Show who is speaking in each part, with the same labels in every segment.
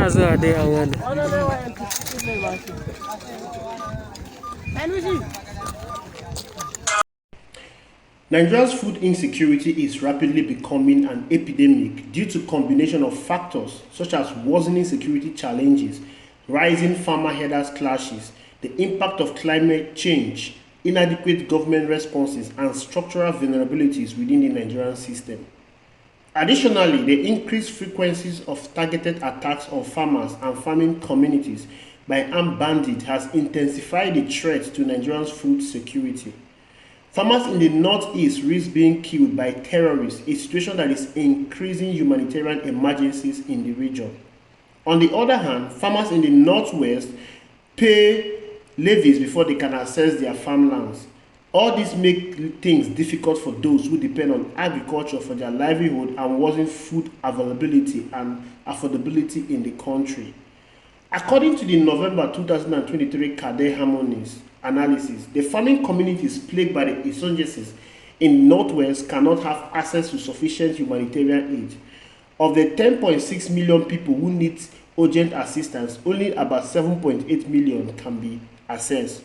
Speaker 1: Ina zuwa dai a wani.
Speaker 2: Nigeria's food insecurity is rapidly becoming an epidemic due to a combination of factors such as worsening security challenges, rising farmer-herders clashes, the impact of climate change, inadequate government responses, and structural vulnerabilities within the Nigerian system. Additionally, the increased frequencies of targeted attacks on farmers and farming communities by armed bandits has intensified the threat to Nigeria's food security. Farmers in the northeast risk being killed by terrorists, a situation that is increasing humanitarian emergencies in the region. On the other hand, farmers in the northwest pay levies before they can access their farmlands. All this makes things difficult for those who depend on agriculture for their livelihood and worsen food availability and affordability in the country. According to the November 2023 Cadre Harmonies analysis, the farming communities plagued by the insurgencies in Northwest cannot have access to sufficient humanitarian aid. Of the 10.6 million people who need urgent assistance, only about 7.8 million can be accessed.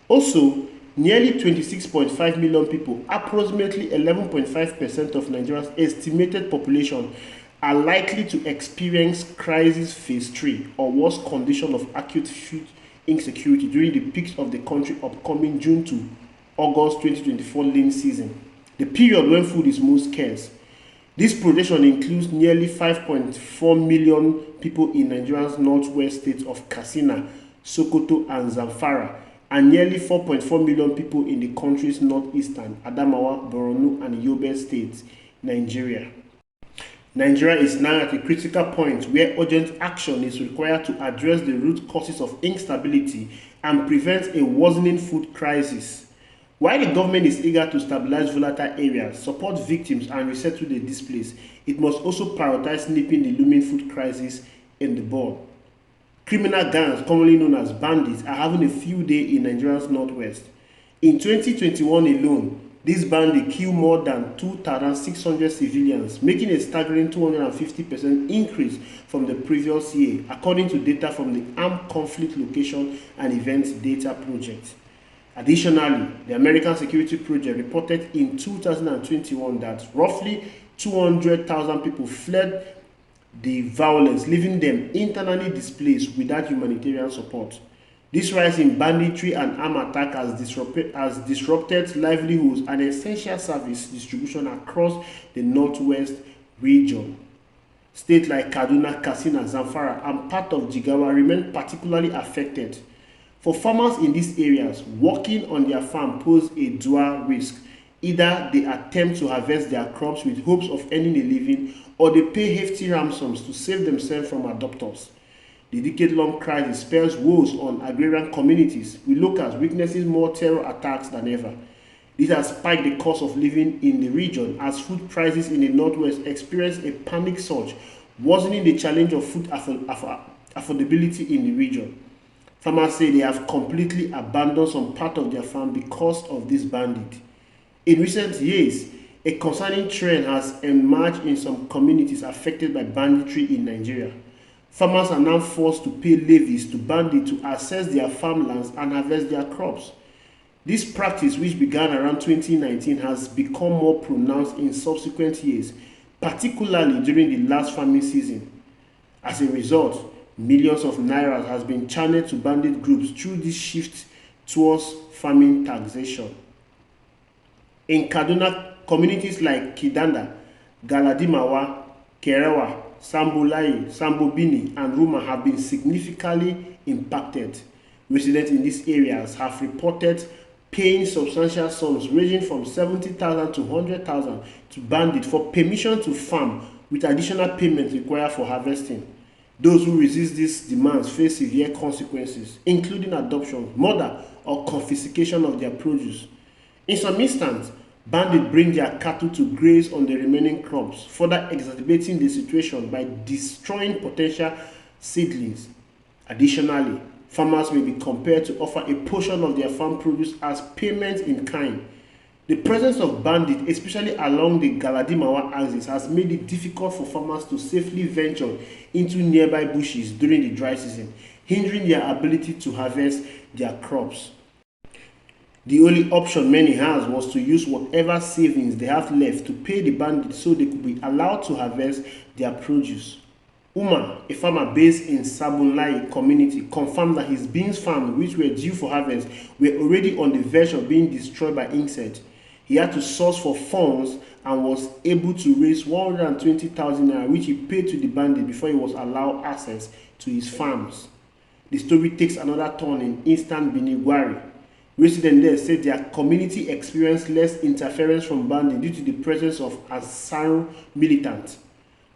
Speaker 2: Also, nearly 26.5 million people, approximately 11.5% of Nigeria's estimated population, are likely to experience crisis phase 3 or worse condition of acute food insecurity during the peaks of the country upcoming June to August 2024 lean season, the period when food is most scarce. This projection includes nearly 5.4 million people in Nigeria's northwest states of Katsina, Sokoto, and Zamfara, and nearly 4.4 million people in the country's northeastern, Adamawa, Borno, and Yobe states, Nigeria. Nigeria is now at a critical point where urgent action is required to address the root causes of instability and prevent a worsening food crisis. While the government is eager to stabilize volatile areas, support victims, and resettle the displaced, it must also prioritize nipping the looming food crisis in the bud. Criminal gangs, commonly known as bandits, are having a field day in Nigeria's northwest. In 2021 alone, these bandits killed more than 2,600 civilians, making a staggering 250% increase from the previous year, according to data from the Armed Conflict Location and Events Data Project. Additionally, the American Security Project reported in 2021 that roughly 200,000 people fled the violence, leaving them internally displaced without humanitarian support. This rise in banditry and armed attack has disrupted livelihoods and essential service distribution across the northwest region. States like Kaduna, Katsina, Zamfara, and part of Jigawa remain particularly affected. For farmers in these areas, working on their farm poses a dual risk. Either they attempt to harvest their crops with hopes of earning a living, or they pay hefty ransoms to save themselves from abductors. The decade-long crisis spells woes on agrarian communities, with locals witnessing more terror attacks than ever. This has spiked the cost of living in the region as food prices in the northwest experience a panic surge, worsening the challenge of food affordability in the region. Farmers say they have completely abandoned some part of their farm because of this bandit. In recent years, a concerning trend has emerged in some communities affected by banditry in Nigeria. Farmers are now forced to pay levies to bandits to access their farmlands and harvest their crops. This practice, which began around 2019, has become more pronounced in subsequent years, particularly during the last farming season. As a result, millions of Naira has been channeled to bandit groups through this shift towards farming taxation. In Kaduna, communities like Kidanda, Galadimawa, Kerewa, Sambolai, Sambobini, and Ruma have been significantly impacted. Residents in these areas have reported paying substantial sums ranging from 70,000 to 100,000 to bandits for permission to farm, with additional payments required for harvesting. Those who resist these demands face severe consequences, including adoption, murder, or confiscation of their produce. In some instances, bandits bring their cattle to graze on the remaining crops, further exacerbating the situation by destroying potential seedlings. Additionally, farmers may be compelled to offer a portion of their farm produce as payment in kind. The presence of bandits, especially along the Galadimawa axis, has made it difficult for farmers to safely venture into nearby bushes during the dry season, hindering their ability to harvest their crops. The only option many has was to use whatever savings they have left to pay the bandits so they could be allowed to harvest their produce. Umar, a farmer based in Sabunlai community, confirmed that his beans farms, which were due for harvest, were already on the verge of being destroyed by insects. He had to source for funds and was able to raise 120,000 naira, which he paid to the bandit before he was allowed access to his farms. The story takes another turn in Eastern Beniguari. Residents there said their community experienced less interference from bandits due to the presence of Ansaru militants.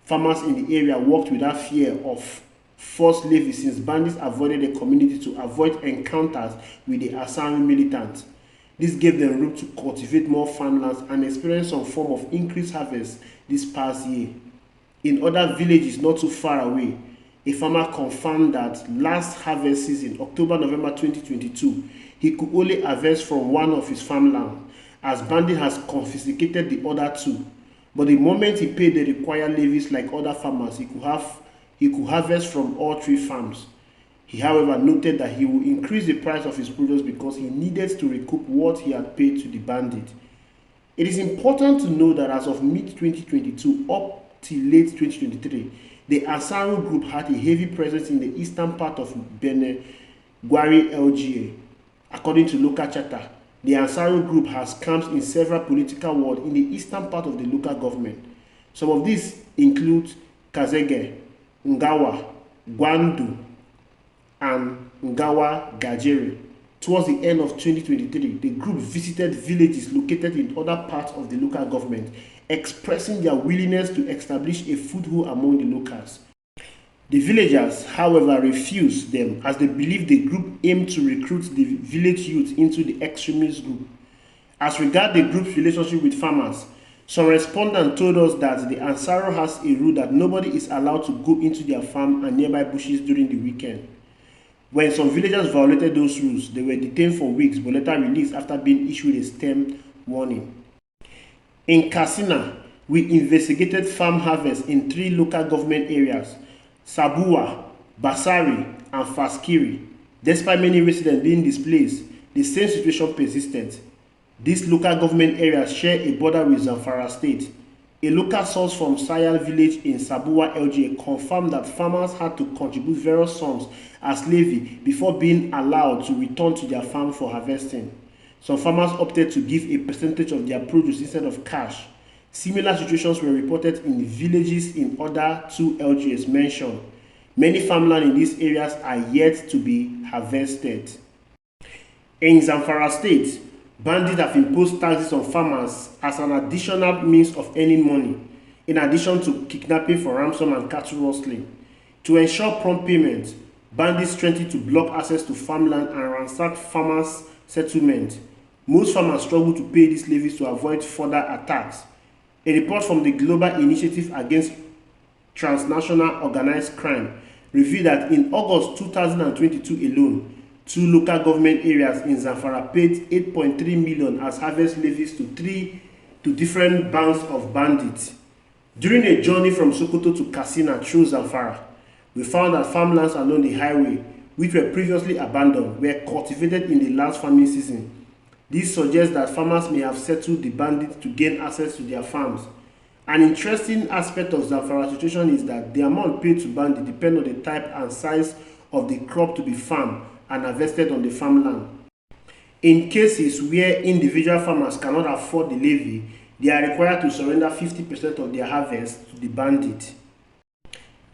Speaker 2: Farmers in the area worked without fear of forced levies since bandits avoided the community to avoid encounters with the Ansaru militants. This gave them room to cultivate more farmlands and experience some form of increased harvest this past year. In other villages not too far away, a farmer confirmed that last harvest season, October-November 2022, he could only harvest from one of his farmlands, as bandit has confiscated the other two. But the moment he paid the required levies like other farmers, he could harvest from all three farms. He, however, noted that he will increase the price of his produce because he needed to recoup what he had paid to the bandit. It is important to know that as of mid-2022 up till late 2023, the Ansaru group had a heavy presence in the eastern part of Benin, Gwari LGA. According to local charter, the Ansaru group has camps in several political wards in the eastern part of the local government. Some of these include Kazege, Ngawa, Gwandu, and Ngawa Gajere. Towards the end of 2023, the group visited villages located in other parts of the local government, expressing their willingness to establish a foothold among the locals. The villagers, however, refused them as they believed the group aimed to recruit the village youth into the extremist group. As regards the group's relationship with farmers, some respondents told us that the Ansaru has a rule that nobody is allowed to go into their farm and nearby bushes during the weekend. When some villagers violated those rules, they were detained for weeks but later released after being issued a stern warning. In Katsina, we investigated farm harvest in 3 local government areas: Sabuwa, Basari, and Faskiri. Despite many residents being displaced, the same situation persisted. These local government areas share a border with Zamfara State. A local source from Sayal village in Sabuwa LGA confirmed that farmers had to contribute various sums as levy before being allowed to return to their farm for harvesting. Some farmers opted to give a percentage of their produce instead of cash. Similar situations were reported in villages in other 2 LGAs mentioned. Many farmland in these areas are yet to be harvested. In Zamfara State, bandits have imposed taxes on farmers as an additional means of earning money, in addition to kidnapping for ransom and cattle rustling. To ensure prompt payment, bandits threatened to block access to farmland and ransack farmers' settlements. Most farmers struggle to pay these levies to avoid further attacks. A report from the Global Initiative Against Transnational Organized Crime revealed that in August 2022 alone, 2 local government areas in Zamfara paid 8.3 million as harvest levies to different bands of bandits. During a journey from Sokoto to Katsina through Zamfara, we found that farmlands along the highway, which were previously abandoned, were cultivated in the last farming season. This suggests that farmers may have settled the bandits to gain access to their farms. An interesting aspect of Zamfara's situation is that the amount paid to bandits depends on the type and size of the crop to be farmed and harvested on the farmland. In cases where individual farmers cannot afford the levy, they are required to surrender 50% of their harvest to the bandit.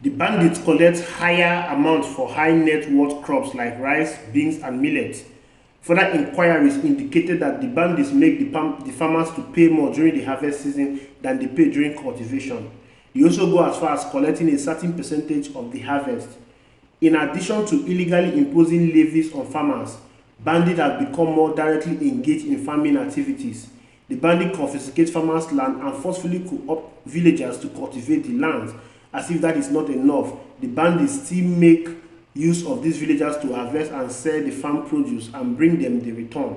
Speaker 2: The bandits collect higher amounts for high net worth crops like rice, beans, and millet. Further inquiries indicated that the bandits make the farmers to pay more during the harvest season than they pay during cultivation. They also go as far as collecting a certain percentage of the harvest. In addition to illegally imposing levies on farmers, bandits have become more directly engaged in farming activities. The bandits confiscate farmers' land and forcefully co-opt villagers to cultivate the lands. As if that is not enough, the bandits still make use of these villagers to harvest and sell the farm produce and bring them the return.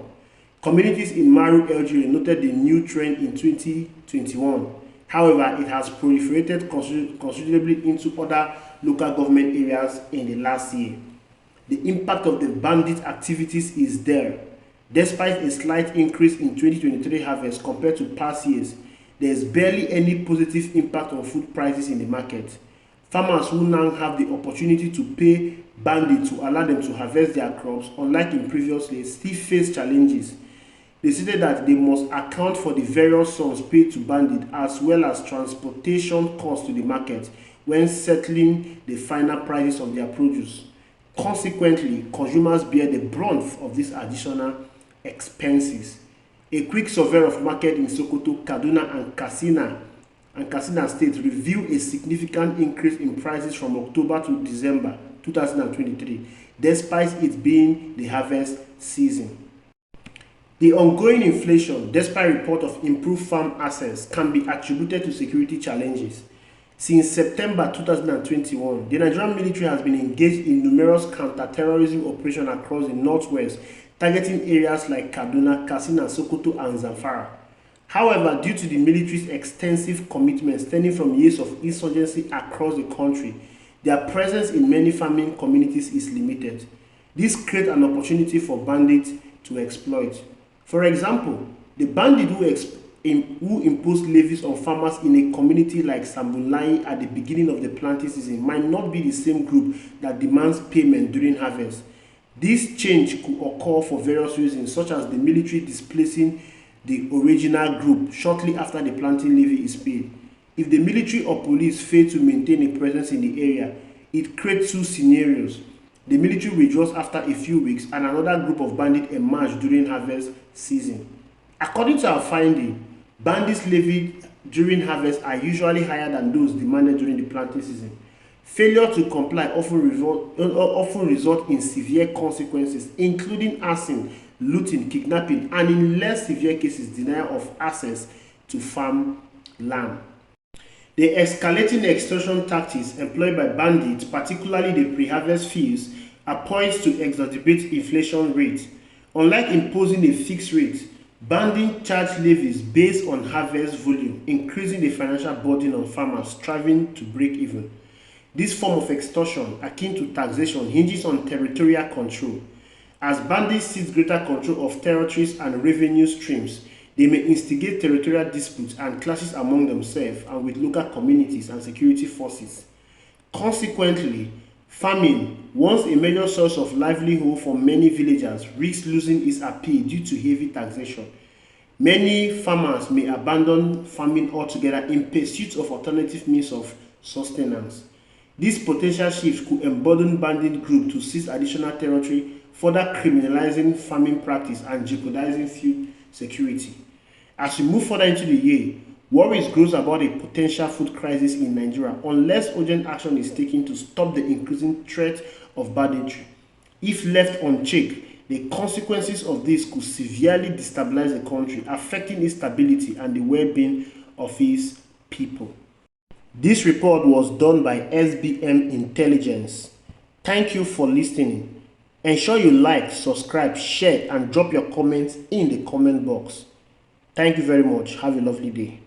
Speaker 2: Communities in Maru, Algeria noted the new trend in 2021. However, it has proliferated considerably into other local government areas in the last year. The impact of the bandit activities is there. Despite a slight increase in 2023 harvest compared to past years, there is barely any positive impact on food prices in the market. Farmers who now have the opportunity to pay bandits to allow them to harvest their crops, unlike in previous years, still face challenges. They stated that they must account for the various sums paid to bandits as well as transportation costs to the market when settling the final prices of their produce. Consequently, consumers bear the brunt of these additional expenses. A quick survey of market in Sokoto, Kaduna, and Katsina states revealed a significant increase in prices from October to December 2023, despite it being the harvest season. The ongoing inflation, despite reports of improved farm assets, can be attributed to security challenges. Since September 2021, the Nigerian military has been engaged in numerous counter-terrorism operations across the northwest, targeting areas like Kaduna, Katsina, Sokoto, and Zamfara. However, due to the military's extensive commitment stemming from years of insurgency across the country, their presence in many farming communities is limited. This creates an opportunity for bandits to exploit. For example, the bandit who imposed levies on farmers in a community like Sambunlai at the beginning of the planting season might not be the same group that demands payment during harvest. This change could occur for various reasons, such as the military displacing the original group shortly after the planting levy is paid. If the military or police fail to maintain a presence in the area, it creates two scenarios. The military withdraws after a few weeks and another group of bandits emerge during harvest season. According to our finding, bandits levied during harvest are usually higher than those demanded during the planting season. Failure to comply often result in severe consequences, including arson, looting, kidnapping, and in less severe cases, denial of access to farm land. The escalating extortion tactics employed by bandits, particularly the pre-harvest fees, are poised to exacerbate inflation rates. Unlike imposing a fixed rate, bandits charge levies based on harvest volume, increasing the financial burden on farmers striving to break even. This form of extortion, akin to taxation, hinges on territorial control. As bandits seize greater control of territories and revenue streams, they may instigate territorial disputes and clashes among themselves and with local communities and security forces. Consequently, farming, once a major source of livelihood for many villagers, risks losing its appeal due to heavy taxation. Many farmers may abandon farming altogether in pursuit of alternative means of sustenance. This potential shift could embolden bandit groups to seize additional territory, further criminalizing farming practice and jeopardizing food security. As we move further into the year, worries grows about a potential food crisis in Nigeria unless urgent action is taken to stop the increasing threat of banditry. If left unchecked, the consequences of this could severely destabilize the country, affecting its stability and the well-being of its people. This report was done by SBM Intelligence. Thank you for listening. Ensure you like, subscribe, share, and drop your comments in the comment box. Thank you very much. Have a lovely day.